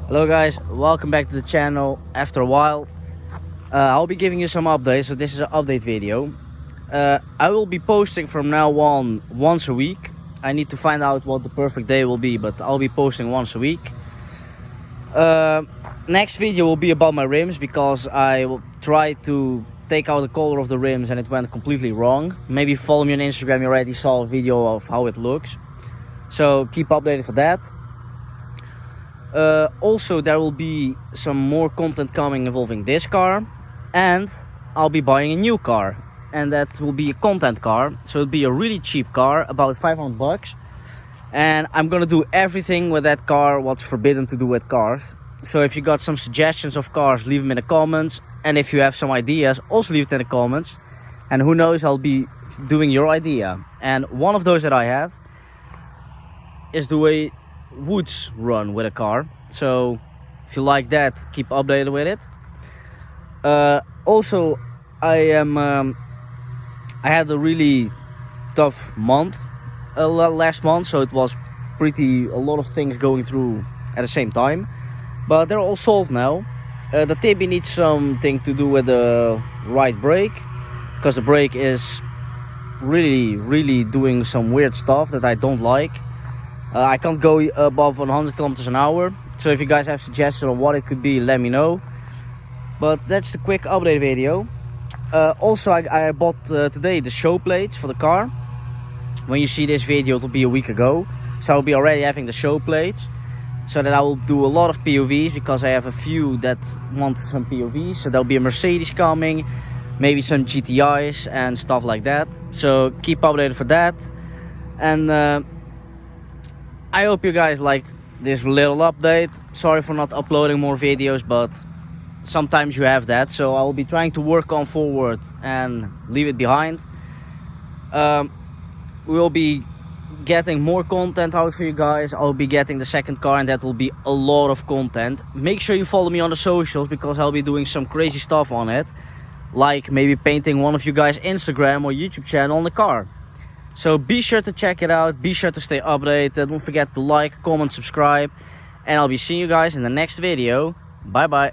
Hello guys, welcome back to the channel after a while. I'll be giving you some updates, so this is an update video. I will be posting from now on once a week. I need to find out what the perfect day will be, but I'll be posting once a week. Next video will be about my rims, because I will try to take out the color of the rims and it went completely wrong. Maybe follow me on Instagram, you already saw a video of how it looks. So keep updated for that. Also, there will be some more content coming involving this car, and I'll be buying a new car, and that will be a content car. So it'll be a really cheap car, about 500 bucks, and I'm gonna do everything with that car what's forbidden to do with cars. So if you got some suggestions of cars, leave them in the comments, and if you have some ideas, also leave it in the comments, and who knows, I'll be doing your idea. And one of those that I have is the way woods run with a car. So if you like that, keep updated with it. Also, I had a really tough month last month, so it was a lot of things going through at the same time, but they're all solved now. The Tibi needs something to do with the right brake, because the brake is really doing some weird stuff that I don't like. I can't go above 100 kilometers an hour, so if you guys have suggestions on what it could be, let me know. But that's the quick update video. Also, I bought today the show plates for the car. When you see this video, it will be a week ago, so I'll be already having the show plates, so that I will do a lot of POVs, because I have a few that want some POVs. So there'll be a Mercedes coming, maybe some GTIs and stuff like that, so keep updated for that. And I hope you guys liked this little update. Sorry for not uploading more videos, but sometimes you have that, so I will be trying to work on forward and leave it behind. We will be getting more content out for you guys. I'll be getting the second car, and that will be a lot of content. Make sure you follow me on the socials, because I'll be doing some crazy stuff on it, like maybe painting one of you guys' Instagram or YouTube channel on the car. So be sure to check it out, be sure to stay updated, don't forget to like, comment, subscribe, and I'll be seeing you guys in the next video. Bye bye.